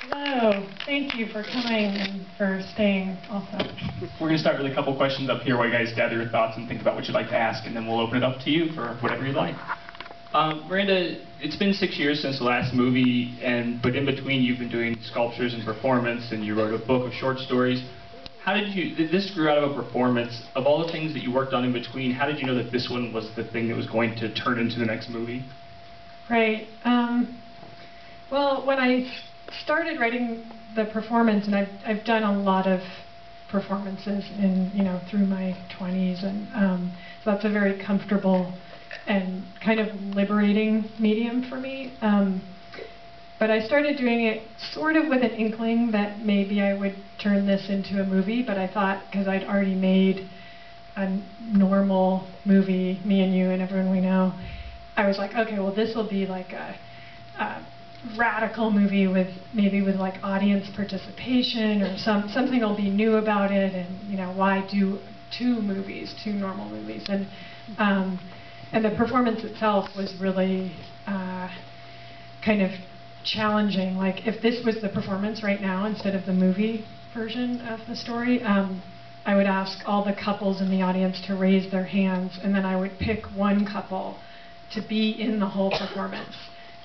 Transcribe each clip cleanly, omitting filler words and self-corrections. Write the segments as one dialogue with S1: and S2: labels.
S1: Hello. Thank you for coming and for staying also.
S2: We're going to start with a couple questions up here while you guys gather your thoughts and think about what you'd like to ask, and then we'll open it up to you for whatever you'd like. Miranda, it's been 6 years since the last movie, but in between you've been doing sculptures and performance, and you wrote a book of short stories. How did this grew out of a performance. Of all the things that you worked on in between, how did you know that this one was the thing that was going to turn into the next movie?
S1: Right. Well, when I started writing the performance, and I've done a lot of performances through my 20s, and so that's a very comfortable and kind of liberating medium for me. But I started doing it sort of with an inkling that maybe I would turn this into a movie, but I thought, because I'd already made a normal movie, Me and You and Everyone We Know, I was like, okay, well this will be like a radical movie with like audience participation, or something will be new about it, and why do two normal movies, and the performance itself was really kind of challenging. Like, if this was the performance right now instead of the movie version of the story, I would ask all the couples in the audience to raise their hands, and then I would pick one couple to be in the whole performance,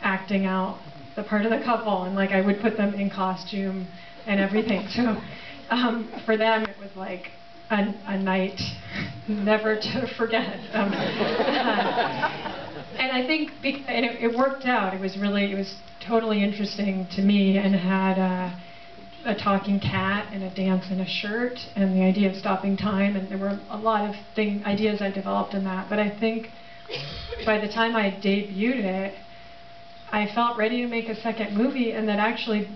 S1: acting out the part of the couple, and like I would put them in costume and everything. So for them it was like a night never to forget. And I think it worked out. It was totally interesting to me, and had a talking cat and a dance in a shirt, and the idea of stopping time, and there were a lot of ideas I developed in that. But I think by the time I debuted it, I felt ready to make a second movie, and that actually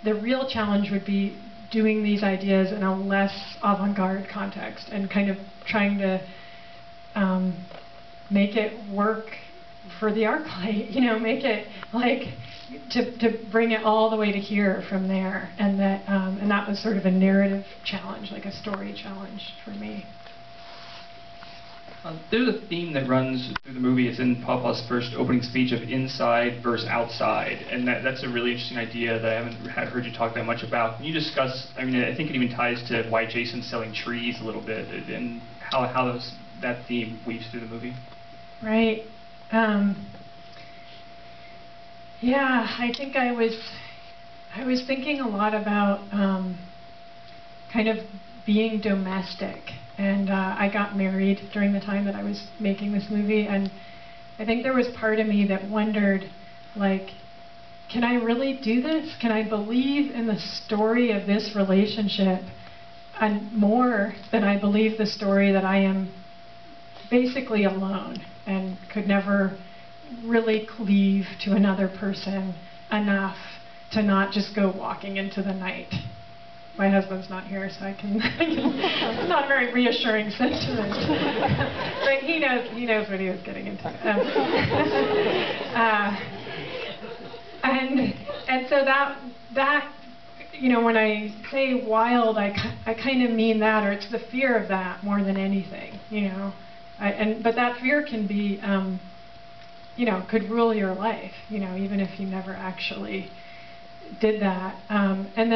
S1: the real challenge would be doing these ideas in a less avant-garde context, and kind of trying to make it work for the Arclight, make it like to bring it all the way to here from there, and that was sort of a narrative challenge, like a story challenge for me.
S2: There's a theme that runs through the movie. It's in Papa's first opening speech of inside versus outside, and that's a really interesting idea that I haven't heard you talk that much about. Can you discuss, I think it even ties to why Jason's selling trees a little bit, and how that theme weaves through the movie?
S1: Right. Yeah, I think I was thinking a lot about kind of being domestic. And I got married during the time that I was making this movie, and I think there was part of me that wondered, like, can I really do this? Can I believe in the story of this relationship and more than I believe the story that I am basically alone and could never really cleave to another person enough to not just go walking into the night? My husband's not here, so I can. It's not a very reassuring sentiment, but he knows what he was getting into. And so that when I say wild, I kind of mean that, or it's the fear of that more than anything, but that fear can be, could rule your life, even if you never actually did that, and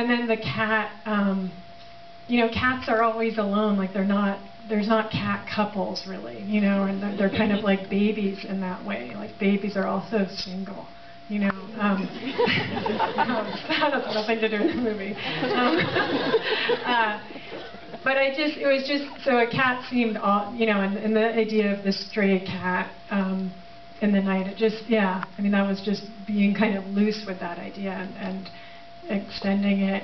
S1: then the cat, cats are always alone. Like, there's not cat couples really, and they're kind of like babies in that way. Like, babies are also single, that has nothing to do with the movie. But it was just, so a cat seemed, and the idea of this stray cat in the night, it just, that was just being kind of loose with that idea, and extending it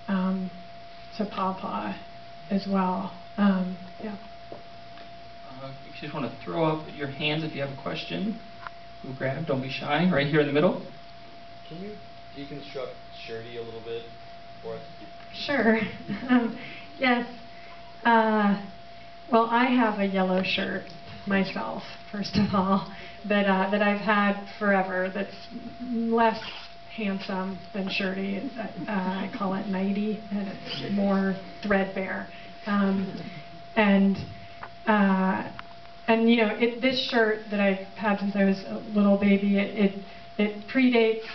S1: to Papa as well.
S2: If you just want to throw up your hands if you have a question, we'll grab. Don't be shy. Right here in the middle.
S3: Can you deconstruct Shirley a little bit for us?
S1: Sure. Yes. Well, I have a yellow shirt myself, first of all, that I've had forever. That's less handsome than Shirley. I call it nighty, and it's more threadbare. This shirt that I've had since I was a little baby, it predates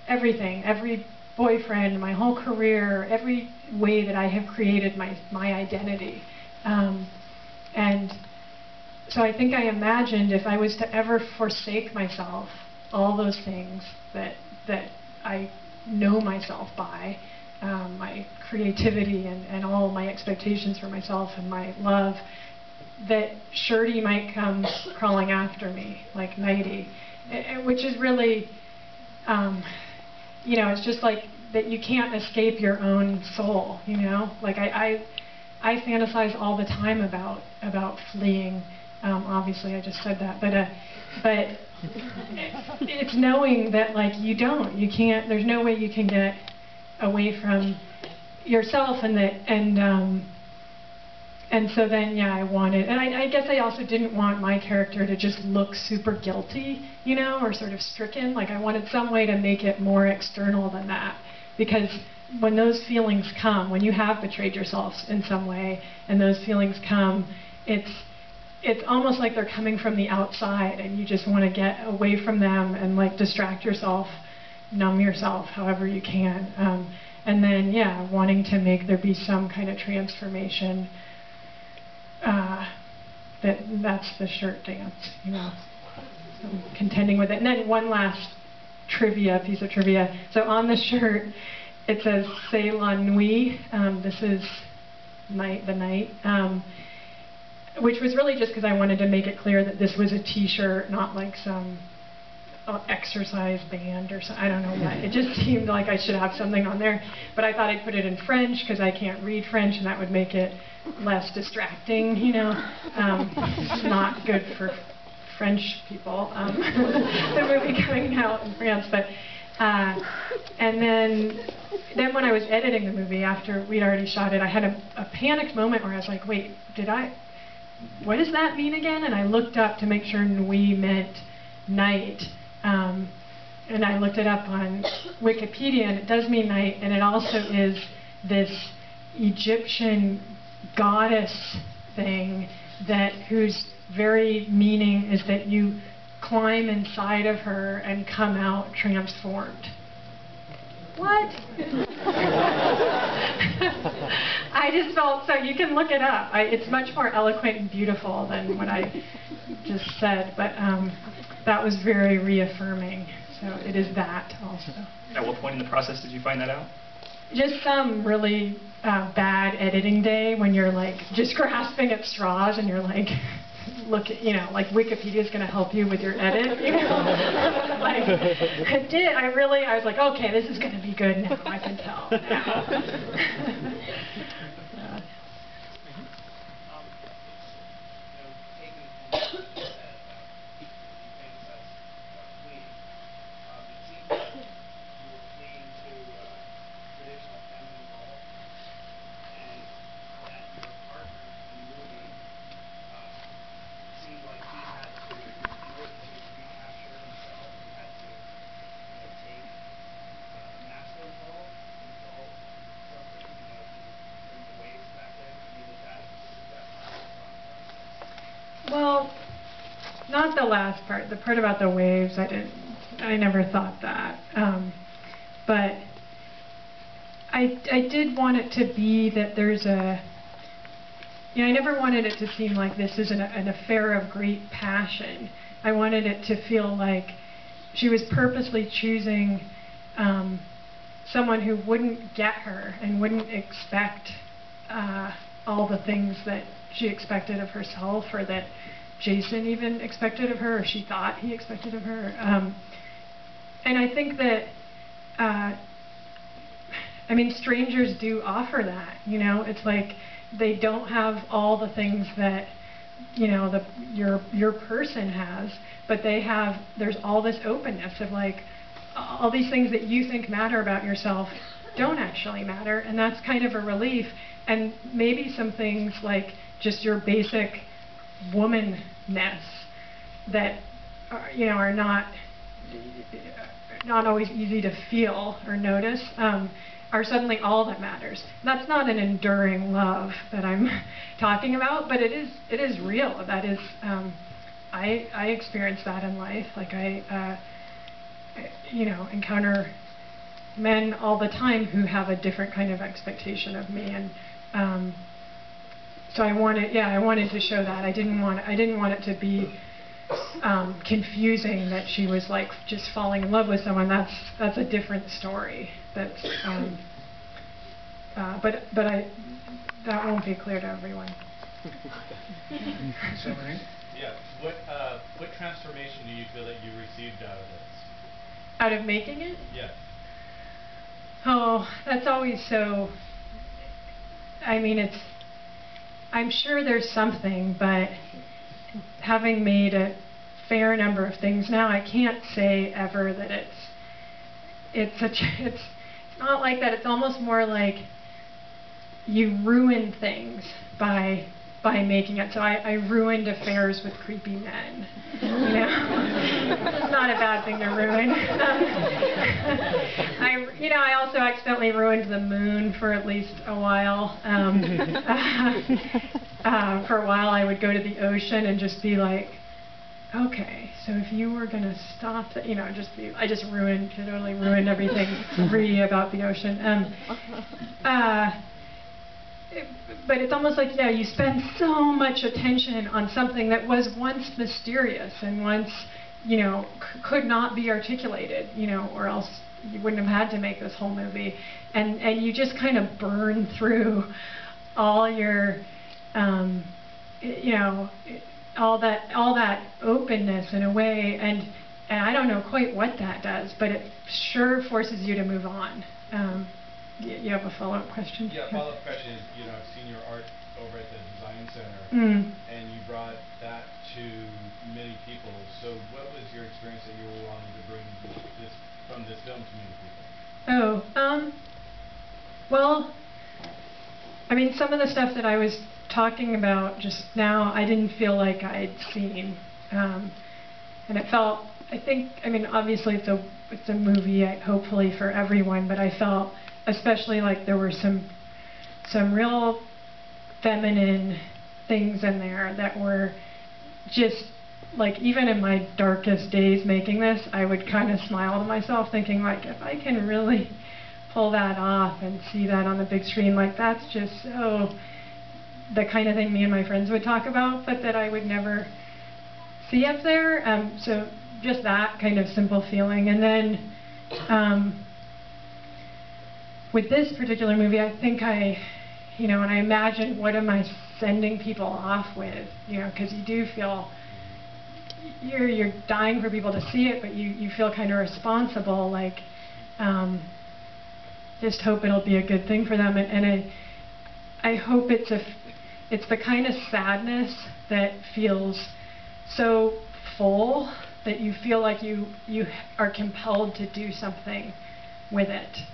S1: everything, every boyfriend, my whole career, every way that I have created my identity. And so I think I imagined if I was to ever forsake myself, all those things that I know myself by, my creativity and all my expectations for myself and my love, that Shirley might come crawling after me, like Nighty, which is really, you know, it's just like that you can't escape your own soul, you know? Like I fantasize all the time about fleeing. Obviously, I just said that, but it's knowing that like you can't. There's no way you can get away from yourself, and so then yeah, I wanted, and I guess I also didn't want my character to just look super guilty, you know, or sort of stricken. Like I wanted some way to make it more external than that, because when those feelings come, when you have betrayed yourself in some way, and those feelings come, it's almost like they're coming from the outside, and you just want to get away from them and like distract yourself, numb yourself however you can, and then yeah, wanting to make there be some kind of transformation. That's the shirt dance, you know. So contending with it, and then one last piece of trivia. So on the shirt, it says "C'est la nuit." This is the night. Which was really just because I wanted to make it clear that this was a T-shirt, not like some exercise band or something. I don't know what. It just seemed like I should have something on there. But I thought I'd put it in French because I can't read French, and that would make it less distracting, you know. Not good for French people, the movie coming out in France. But and then when I was editing the movie, after we'd already shot it, I had a panicked moment where I was like, wait, what does that mean again? And I looked up to make sure nuit meant night. And I looked it up on Wikipedia, and it does mean night, and it also is this Egyptian goddess thing whose very meaning is that you climb inside of her and come out transformed. What? I just felt, so you can look it up. It's much more eloquent and beautiful than what I just said, but that was very reaffirming. So it is that also.
S2: At what point in the process did you find that out?
S1: Just some really bad editing day when you're like just grasping at straws and you're like, look at, you know, like Wikipedia's going to help you with your edit, you know. Like, I was like, okay, this is going to be good now, I can tell now. Well, not the last part. The part about the waves, I never thought that. But I did want it to be that there's I never wanted it to seem like this is an affair of great passion. I wanted it to feel like she was purposely choosing someone who wouldn't get her and wouldn't expect all the things that she expected of herself, or that Jason even expected of her, or she thought he expected of her. And I think that, I mean, strangers do offer that, you know. It's like they don't have all the things that, you know, your person has, but there's all this openness of like, all these things that you think matter about yourself don't actually matter, and that's kind of a relief. And maybe some things like just your basic womanness that are not always easy to feel or notice, are suddenly all that matters. That's not an enduring love that I'm talking about, but it is real. That is, I experience that in life. Like I encounter men all the time who have a different kind of expectation of me, and so I wanted to show that. I didn't want it to be confusing that she was like just falling in love with someone. That's a different story. That's that won't be clear to everyone.
S4: Yeah. What transformation do you feel that you received out of this?
S1: Out of making it?
S4: Yeah.
S1: Oh, that's always so. I mean, I'm sure there's something, but having made a fair number of things now, I can't say ever that it's not like that. It's almost more like you ruin things by making it. So I ruined affairs with creepy men. You know, it's not a bad thing to ruin. I also accidentally ruined the moon for at least a while. For a while, I would go to the ocean and just be like, okay, so if you were gonna stop that, I just totally ruined everything about the ocean. But it's almost like, you spend so much attention on something that was once mysterious and once, could not be articulated, or else you wouldn't have had to make this whole movie. And you just kind of burn through all your, all that openness in a way, and I don't know quite what that does, but it sure forces you to move on. You have a follow-up question?
S4: Yeah, follow-up question is, I've seen your art over at the Design Center, and you brought that to many people. So what was your experience that you were wanting to bring from this film to many people?
S1: Well, I mean, some of the stuff that I was talking about just now, I didn't feel like I'd seen. And it felt, obviously it's a movie, hopefully for everyone, but I felt especially like there were some real feminine things in there that were just like, even in my darkest days making this, I would kind of smile to myself thinking, like, if I can really pull that off and see that on the big screen, like, that's just so the kind of thing me and my friends would talk about, but that I would never see up there. So just that kind of simple feeling. And then with this particular movie, I think when I imagine what am I sending people off with, because you do feel you're dying for people to see it, but you feel kind of responsible, like just hope it'll be a good thing for them, and I hope it's the kind of sadness that feels so full that you feel like you are compelled to do something with it.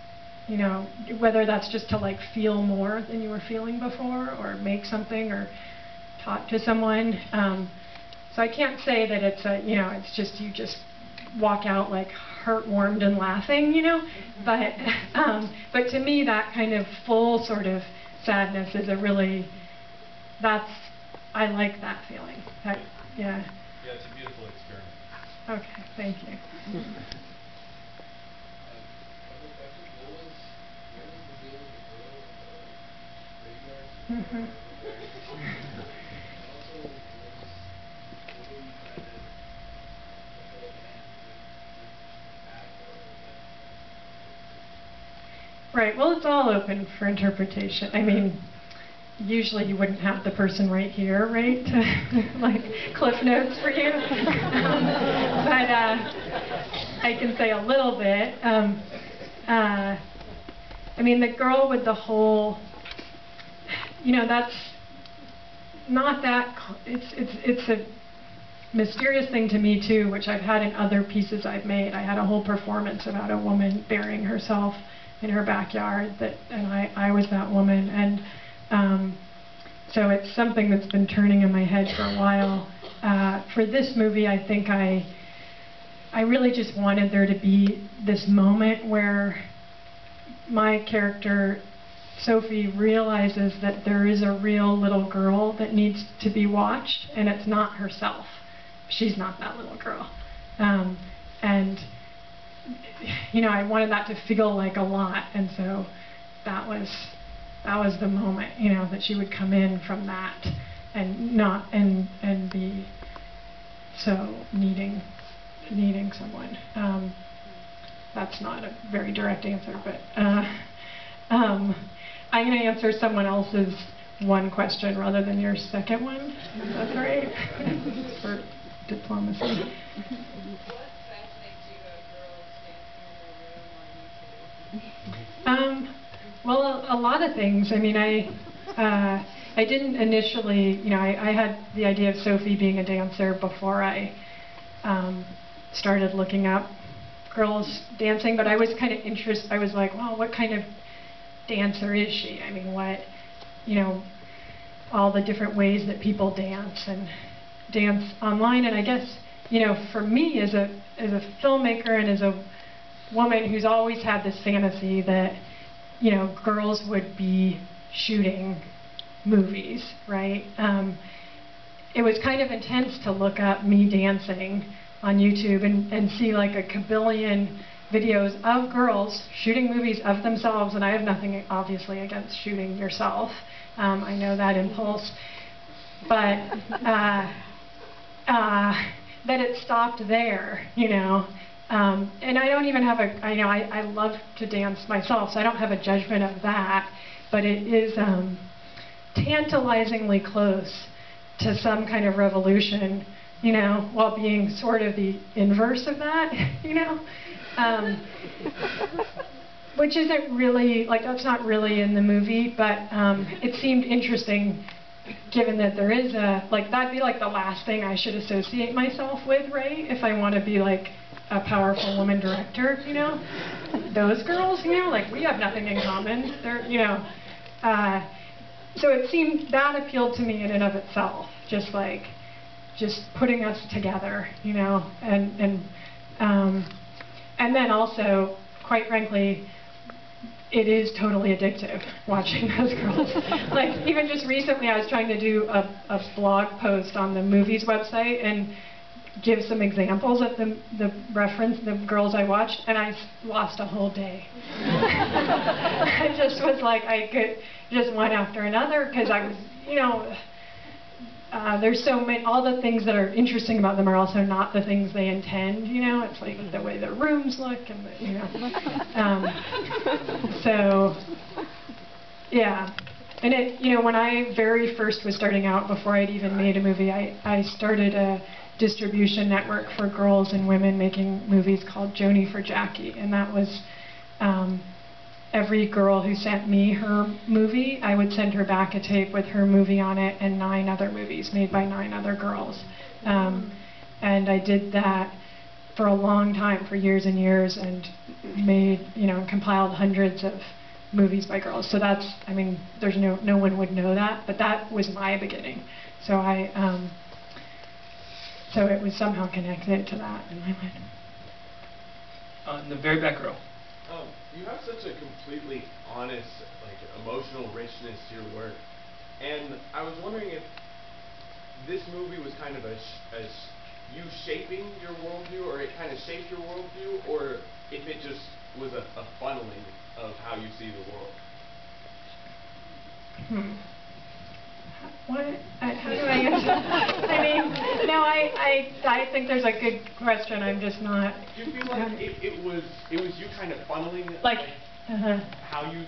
S1: Whether that's just to like feel more than you were feeling before, or make something, or talk to someone. So I can't say that it's it's just you just walk out like heart-warmed and laughing, But to me, that kind of full sort of sadness is I like that feeling. Yeah.
S4: Yeah, it's a beautiful experience.
S1: Okay, thank you. Mm-hmm. Right, well, it's all open for interpretation. I mean, usually you wouldn't have the person right here, right, to like cliff notes for you. But I can say a little bit. I mean, the girl with the whole, that's not that, it's a mysterious thing to me too, which I've had in other pieces I've made. I had a whole performance about a woman burying herself in her backyard, and I was that woman, and so it's something that's been turning in my head for a while. For this movie, I think I really just wanted there to be this moment where my character Sophie realizes that there is a real little girl that needs to be watched, and it's not herself. She's not that little girl. And I wanted that to feel like a lot, and so that was the moment, that she would come in from that and not and be so needing someone. That's not a very direct answer, but I'm going to answer someone else's one question rather than your second one. That's all right. For diplomacy.
S5: What fascinates you about girls dancing in their room on YouTube?
S1: Well, a lot of things. I mean, I didn't initially, I had the idea of Sophie being a dancer before I started looking up girls dancing, but I was kind of interested. I was like, well, what kind of dancer is she? I mean, what, all the different ways that people dance and dance online. And I guess, for me as a filmmaker and as a woman who's always had this fantasy that, girls would be shooting movies, right? It was kind of intense to look up me dancing on YouTube and see like a kabillion videos of girls shooting movies of themselves, and I have nothing obviously against shooting yourself. I know that impulse, but that it stopped there, and I don't even have I love to dance myself, so I don't have a judgment of that, but it is tantalizingly close to some kind of revolution, while being sort of the inverse of that, which isn't really, that's not really in the movie, but it seemed interesting given that there is that'd be like the last thing I should associate myself with, right? If I want to be like a powerful woman director, those girls, we have nothing in common. They're, so it seemed that appealed to me in and of itself, just putting us together, and then also, quite frankly, it is totally addictive watching those girls. Even just recently, I was trying to do a blog post on the movies website and give some examples of the girls I watched, and I lost a whole day. I just was like, I could just one after another, because I was, there's so many, all the things that are interesting about them are also not the things they intend, it's like the way the rooms look and so, yeah. And it, when I very first was starting out, before I'd even made a movie, I started a distribution network for girls and women making movies called Joni for Jackie, and that was every girl who sent me her movie, I would send her back a tape with her movie on it and 9 other movies made by 9 other girls. And I did that for a long time, for years and years, and made, compiled hundreds of movies by girls. So that's, I mean, there's no one would know that, but that was my beginning. So so it was somehow connected to that in my mind.
S2: In the very back row.
S6: You have such a completely honest, emotional richness to your work, and I was wondering if this movie was kind of you shaping your worldview, or it kind of shaped your worldview, or if it just was a funneling of how you see the world.
S1: What? How do I answer? I mean, no, I think there's a good question. I'm just not.
S6: Do you feel like it was you kind of funneling how you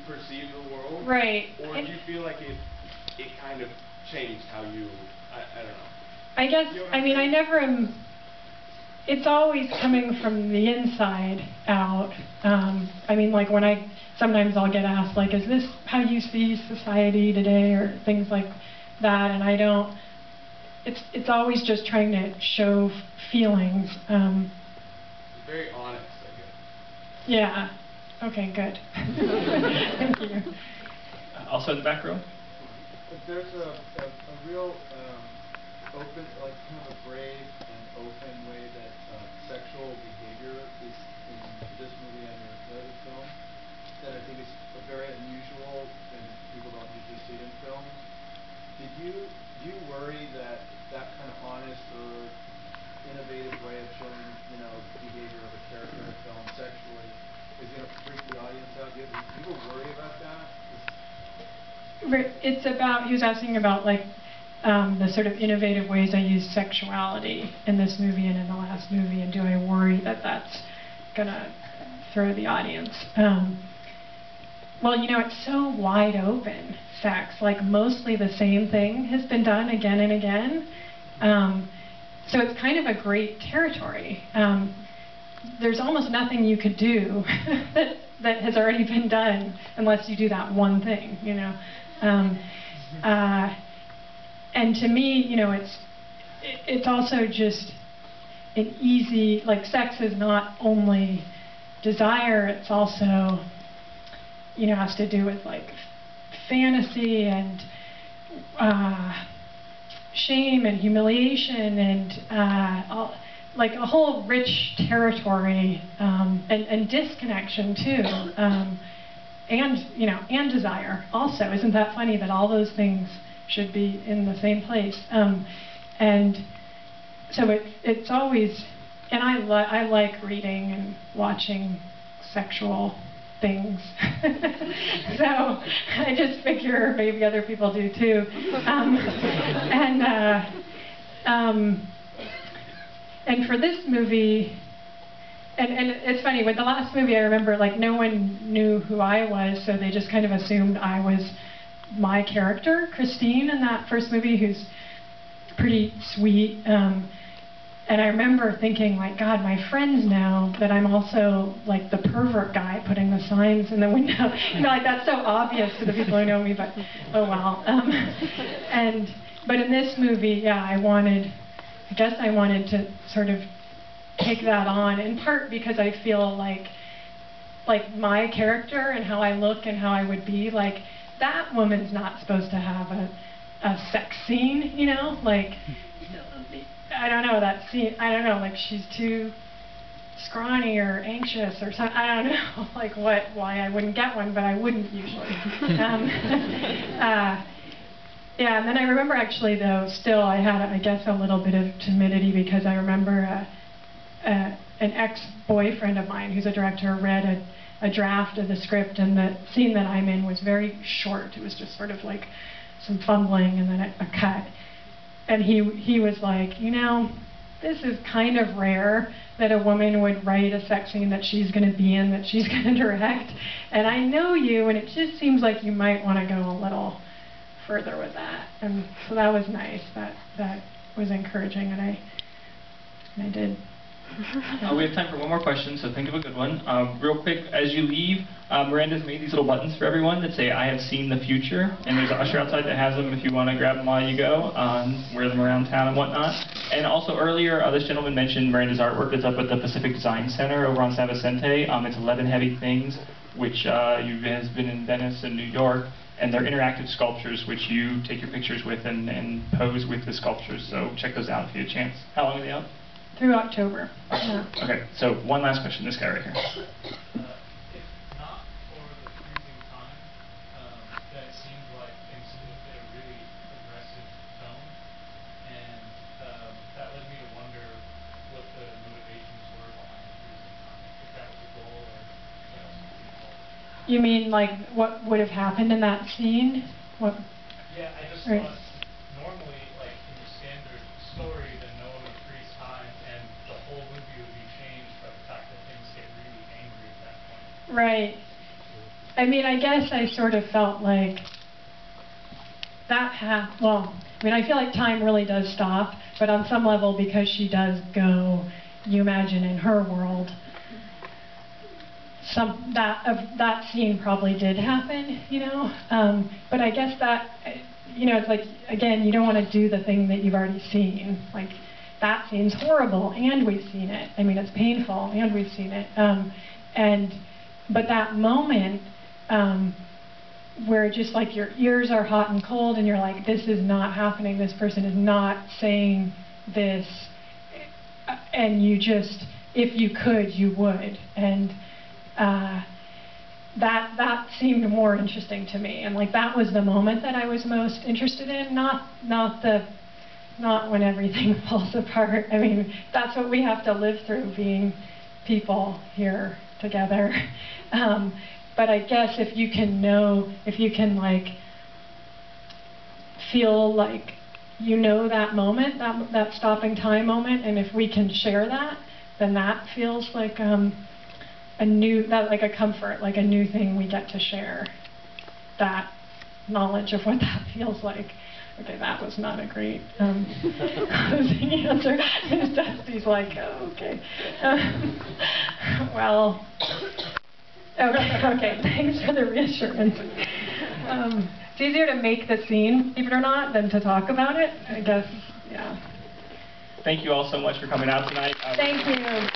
S6: perceive the world?
S1: Right.
S6: Or do you feel like it kind of changed how you? I don't know.
S1: I guess. I mean, I never am. It's always coming from the inside out. I mean, when sometimes I'll get asked, is this how you see society today, or things like that, and I don't, it's always just trying to show feelings.
S6: Very honest, I guess.
S1: Yeah. Okay, good. Thank you.
S2: Also in the back row.
S7: There's a real open, kind of a brave and open way that sexual behavior is in this movie and your other film, that I think is very unusual and people don't usually see it in films. Do you worry that kind of honest or innovative way of showing, behavior of a character
S1: It's about, he was asking about like the sort of innovative ways I use sexuality in this movie and in the last movie, and do I worry that that's gonna throw the audience? Well, you know, it's so wide open, sex. Like, mostly the same thing has been done again and again. So it's kind of a great territory. There's almost nothing you could do that has already been done unless you do that one thing, you know. And to me, you know, it's also just an easy, like, sex is not only desire, it's also, you know, has to do with like fantasy and shame and humiliation and like a whole rich territory, and disconnection too, and, you know, and desire also. Isn't that funny that all those things should be in the same place? And so it's always, and I like reading and watching sexual things. So I just figure maybe other people do too. And for this movie, and it's funny, with the last movie I remember, like, no one knew who I was, so they just kind of assumed I was my character, Christine, in that first movie, who's pretty sweet. And I remember thinking, like, God, my friends know that I'm also like the pervert guy putting the signs in the window. You know, like, that's so obvious to the people who know me, but oh well. But in this movie, yeah, I guess I wanted to sort of take that on, in part because I feel like my character and how I look and how I would be, like, that woman's not supposed to have a sex scene, you know? Like, I don't know, that scene, I don't know, like, she's too scrawny or anxious or something, I don't know, like, why I wouldn't get one, but I wouldn't usually. Yeah, and then I remember actually, though, still I had, I guess, a little bit of timidity, because I remember an ex-boyfriend of mine who's a director read a draft of the script, and the scene that I'm in was very short. It was just sort of like some fumbling and then a cut. And he was like, you know, this is kind of rare that a woman would write a sex scene that she's going to be in, that she's going to direct. And I know you, and it just seems like you might want to go a little further with that. And so that was nice. That was encouraging, and I did.
S2: We have time for one more question, so think of a good one. Real quick, as you leave, Miranda's made these little buttons for everyone that say, I have seen the future, and there's an usher outside that has them if you want to grab them while you go, wear them around town and whatnot. And also earlier, this gentleman mentioned Miranda's artwork is up at the Pacific Design Center over on San Vicente. It's 11 Heavy Things, which has been in Venice and New York, and they're interactive sculptures which you take your pictures with and pose with the sculptures, so check those out if you get a chance. How long are they out?
S1: Through October. Yeah.
S2: Okay, so one last question, this guy right here.
S5: If not for the freezing time, that seemed like things would hit a really aggressive tone, and that led me to wonder what the motivations were behind the freezing time. If that was a goal or something else.
S1: You mean like what would have happened in that scene? What?
S5: Yeah, I just
S1: right.
S5: thought normally, like in the standard story, then no one would freeze time, and the whole movie would be changed by the fact that things get really angry at that point.
S1: Right. I mean, I guess I sort of felt like that well, I mean, I feel like time really does stop, but on some level, because she does go, you imagine in her world, that scene probably did happen, you know? But I guess that, you know, it's like, again, you don't want to do the thing that you've already seen. Like, that scene's horrible, and we've seen it. I mean, it's painful, and we've seen it. But that moment where just like your ears are hot and cold, and you're like, this is not happening, this person is not saying this, and you just, if you could, you would. And that seemed more interesting to me, and like that was the moment that I was most interested in, not when everything falls apart. I mean, that's what we have to live through, being people here together. But I guess if you can like feel like you know that moment, that stopping time moment, and if we can share that, then that feels like like a comfort, like a new thing we get to share. That knowledge of what that feels like. Okay, that was not a great closing answer. Dusty's like, oh, okay. Well, okay, thanks for the reassurance. It's easier to make the scene, believe it or not, than to talk about it, I guess, yeah.
S2: Thank you all so much for coming out tonight.
S1: Thank you.